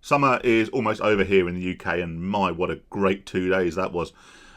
Summer is almost over here in the UK, and my, what a great 2 days that was.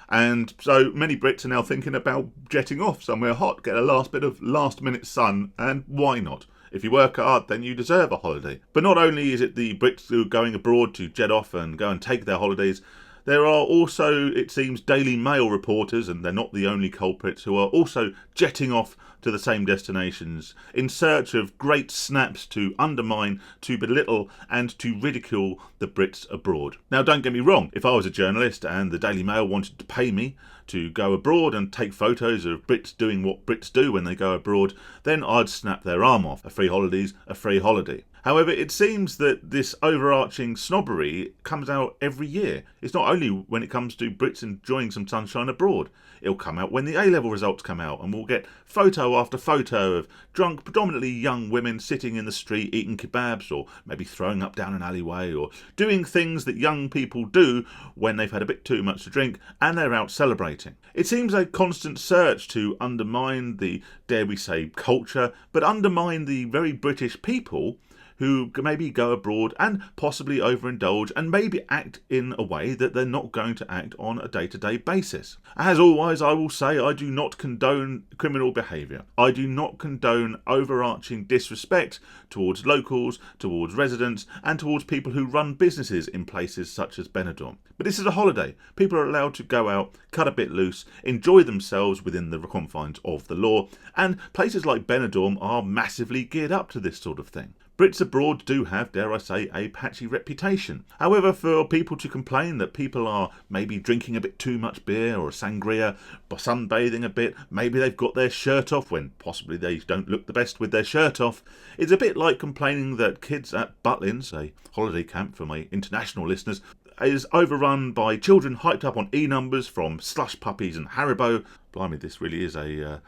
And so many Brits are now thinking about jetting off somewhere hot, get a last bit of last-minute sun, and why not? If you work hard, then you deserve a holiday. But not only is it the Brits who are going abroad to jet off and go and take their holidays, there are also, it seems, Daily Mail reporters, and they're not the only culprits, who are also jetting off to the same destinations in search of great snaps to undermine, to belittle and to ridicule the Brits abroad. Now, don't get me wrong, if I was a journalist and the Daily Mail wanted to pay me to go abroad and take photos of Brits doing what Brits do when they go abroad, then I'd snap their arm off. A free holiday's a free holiday. However, it seems that this overarching snobbery comes out every year. It's not only when it comes to Brits enjoying some sunshine abroad. It'll come out when the A-level results come out, and we'll get photo after photo of drunk, predominantly young women sitting in the street eating kebabs, or maybe throwing up down an alleyway, or doing things that young people do when they've had a bit too much to drink and they're out celebrating. It seems a constant search to undermine the, dare we say, culture, but undermine the very British people who maybe go abroad and possibly overindulge and maybe act in a way that they're not going to act on a day-to-day basis. As always, I will say I do not condone criminal behaviour. I do not condone overarching disrespect towards locals, towards residents and towards people who run businesses in places such as Benidorm. But this is a holiday. People are allowed to go out, cut a bit loose, enjoy themselves within the confines of the law, and places like Benidorm are massively geared up to this sort of thing. Brits abroad do have, dare I say, a patchy reputation. However, for people to complain that people are maybe drinking a bit too much beer or sangria, sunbathing a bit, maybe they've got their shirt off when possibly they don't look the best with their shirt off, it's a bit like complaining that kids at Butlins, a holiday camp for my international listeners, is overrun by children hyped up on E-numbers from slush puppies and Haribo. Blimey, this really is a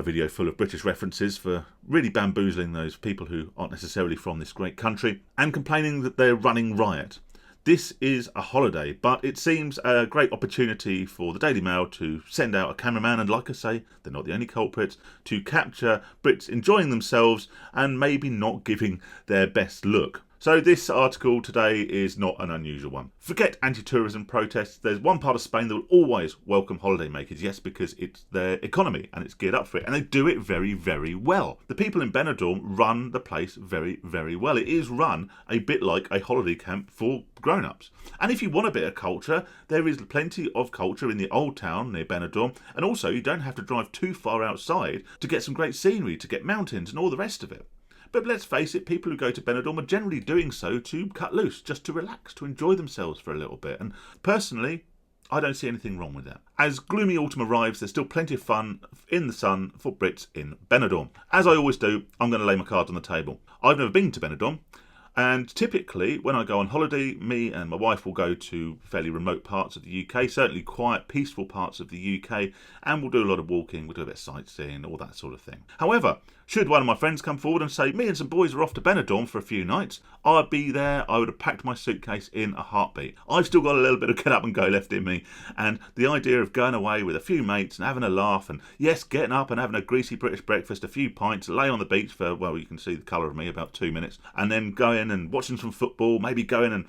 video full of British references for really bamboozling those people who aren't necessarily from this great country, and complaining that they're running riot. This is a holiday, but it seems a great opportunity for the Daily Mail to send out a cameraman, and like I say, they're not the only culprits, to capture Brits enjoying themselves and maybe not giving their best look. So this article today is not an unusual one. Forget anti-tourism protests. There's one part of Spain that will always welcome holidaymakers, yes, because it's their economy and it's geared up for it. And they do it very, very well. The people in Benidorm run the place very, very well. It is run a bit like a holiday camp for grown-ups. And if you want a bit of culture, there is plenty of culture in the old town near Benidorm. And also, you don't have to drive too far outside to get some great scenery, to get mountains and all the rest of it. But let's face it, people who go to Benidorm are generally doing so to cut loose, just to relax, to enjoy themselves for a little bit. And personally, I don't see anything wrong with that. As gloomy autumn arrives, there's still plenty of fun in the sun for Brits in Benidorm. As I always do, I'm going to lay my cards on the table. I've never been to Benidorm. And typically, when I go on holiday, me and my wife will go to fairly remote parts of the UK, certainly quiet, peaceful parts of the UK, and we'll do a lot of walking, we'll do a bit of sightseeing, all that sort of thing. However, should one of my friends come forward and say, me and some boys are off to Benidorm for a few nights, I'd be there, I would have packed my suitcase in a heartbeat. I've still got a little bit of get up and go left in me, and the idea of going away with a few mates and having a laugh, and yes, getting up and having a greasy British breakfast, a few pints, lay on the beach for, well, you can see the colour of me, about 2 minutes, and then going and watching some football, maybe going and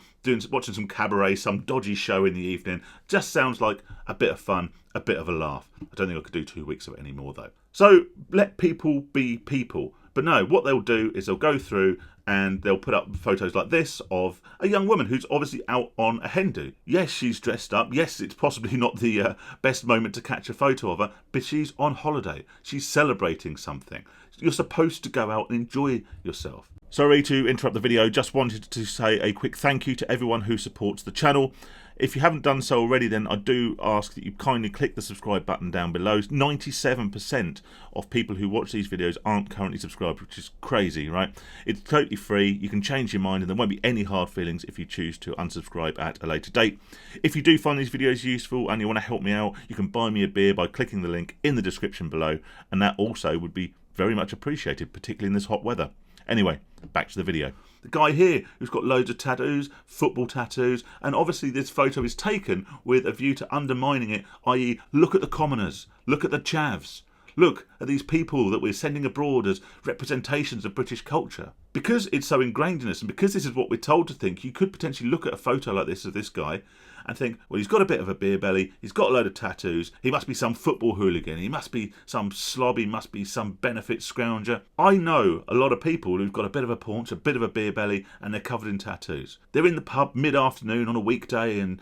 watching some cabaret, some dodgy show in the evening, just sounds like a bit of fun, a bit of a laugh. I don't think I could do 2 weeks of it anymore though. So let people be people. But no, what they'll do is they'll go through and they'll put up photos like this of a young woman who's obviously out on a hen do. Yes, she's dressed up. Yes, it's possibly not the best moment to catch a photo of her, but she's on holiday. She's celebrating something. You're supposed to go out and enjoy yourself. Sorry to interrupt the video, just wanted to say a quick thank you to everyone who supports the channel. If you haven't done so already, then I do ask that you kindly click the subscribe button down below. 97% of people who watch these videos aren't currently subscribed, which is crazy, right? It's totally free. You can change your mind and there won't be any hard feelings if you choose to unsubscribe at a later date. If you do find these videos useful and you want to help me out, you can buy me a beer by clicking the link in the description below, and that also would be very much appreciated, particularly in this hot weather. Anyway, back to the video. The guy here who's got loads of tattoos, football tattoos, and obviously this photo is taken with a view to undermining it, i.e. look at the commoners, look at the chavs, Look at these people that we're sending abroad as representations of British culture. Because it's so ingrained in us, and because this is what we're told to think, you could potentially look at a photo like this of this guy and think, well, he's got a bit of a beer belly, he's got a load of tattoos, he must be some football hooligan, he must be some slob, he must be some benefit scrounger. I know a lot of people who've got a bit of a paunch, a bit of a beer belly, and they're covered in tattoos. They're in the pub mid-afternoon on a weekday, and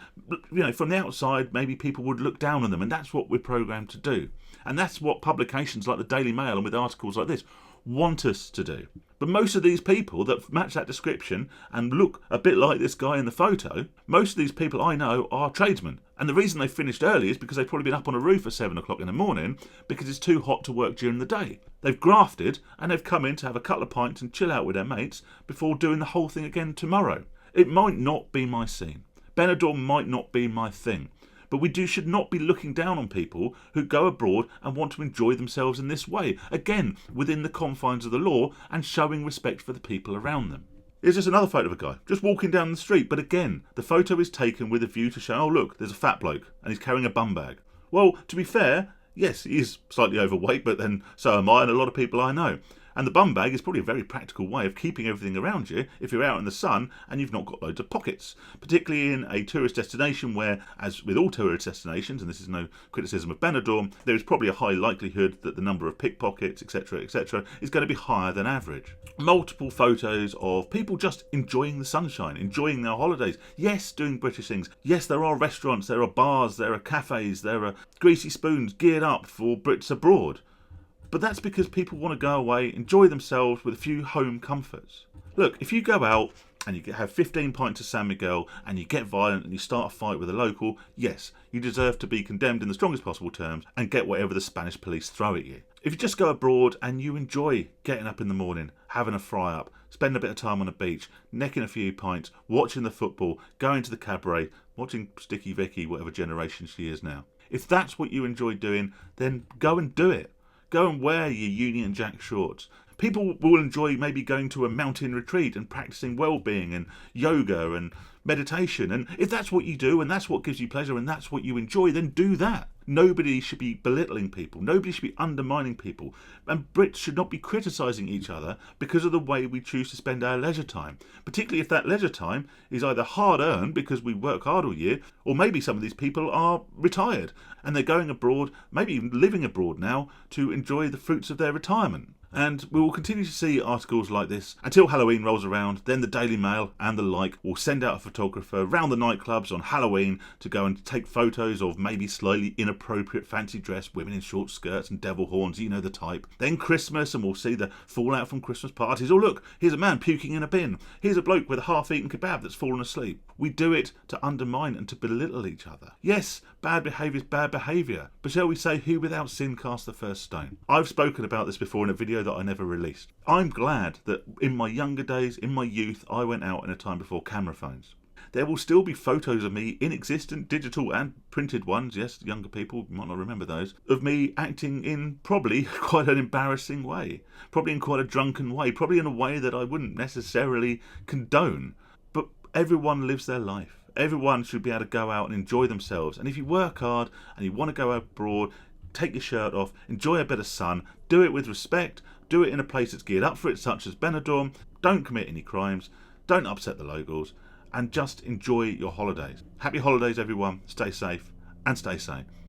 from the outside, maybe people would look down on them, and that's what we're programmed to do. And that's what publications like the Daily Mail, and with articles like this, want us to do. But most of these people that match that description and look a bit like this guy in the photo, most of these people I know are tradesmen. And the reason they finished early is because they've probably been up on a roof at 7 o'clock in the morning because it's too hot to work during the day. They've grafted and they've come in to have a couple of pints and chill out with their mates before doing the whole thing again tomorrow. It might not be my scene. Benidorm might not be my thing. But we should not be looking down on people who go abroad and want to enjoy themselves in this way. Again, within the confines of the law and showing respect for the people around them. Here's just another photo of a guy, just walking down the street. But again, the photo is taken with a view to show, oh look, there's a fat bloke and he's carrying a bum bag. Well, to be fair, yes, he is slightly overweight, but then so am I and a lot of people I know. And the bum bag is probably a very practical way of keeping everything around you if you're out in the sun and you've not got loads of pockets. Particularly in a tourist destination where, as with all tourist destinations, and this is no criticism of Benidorm, there is probably a high likelihood that the number of pickpockets, etc., is going to be higher than average. Multiple photos of people just enjoying the sunshine, enjoying their holidays. Yes, doing British things. Yes, there are restaurants, there are bars, there are cafes, there are greasy spoons geared up for Brits abroad. But that's because people want to go away, enjoy themselves with a few home comforts. Look, if you go out and you have 15 pints of San Miguel and you get violent and you start a fight with a local, yes, you deserve to be condemned in the strongest possible terms and get whatever the Spanish police throw at you. If you just go abroad and you enjoy getting up in the morning, having a fry up, spend a bit of time on a beach, necking a few pints, watching the football, going to the cabaret, watching Sticky Vicky, whatever generation she is now. If that's what you enjoy doing, then go and do it. Go and wear your Union Jack shorts. People will enjoy maybe going to a mountain retreat and practicing well-being and yoga and meditation. And if that's what you do and that's what gives you pleasure and that's what you enjoy, then do that. Nobody should be belittling people. Nobody should be undermining people. And Brits should not be criticising each other because of the way we choose to spend our leisure time. Particularly if that leisure time is either hard-earned because we work hard all year, or maybe some of these people are retired and they're going abroad, maybe even living abroad now, to enjoy the fruits of their retirement. And we will continue to see articles like this until Halloween rolls around. Then the Daily Mail and the like will send out a photographer round the nightclubs on Halloween to go and take photos of maybe slightly inappropriate fancy dress women in short skirts and devil horns, you know the type. Then Christmas, and we'll see the fallout from Christmas parties. Oh look, here's a man puking in a bin. Here's a bloke with a half-eaten kebab that's fallen asleep. We do it to undermine and to belittle each other. Yes, bad behaviour is bad behaviour, but shall we say, who without sin cast the first stone? I've spoken about this before in a video that I never released. I'm glad that in my younger days, in my youth, I went out in a time before camera phones. There will still be photos of me in existent digital and printed ones, yes, younger people might not remember those, of me acting in probably quite an embarrassing way, probably in quite a drunken way, probably in a way that I wouldn't necessarily condone. But everyone lives their life. Everyone should be able to go out and enjoy themselves. And if you work hard and you want to go abroad, take your shirt off, enjoy a bit of sun, do it with respect, do it in a place that's geared up for it, such as Benidorm, don't commit any crimes, don't upset the locals, and just enjoy your holidays. Happy holidays, everyone. Stay safe and stay sane.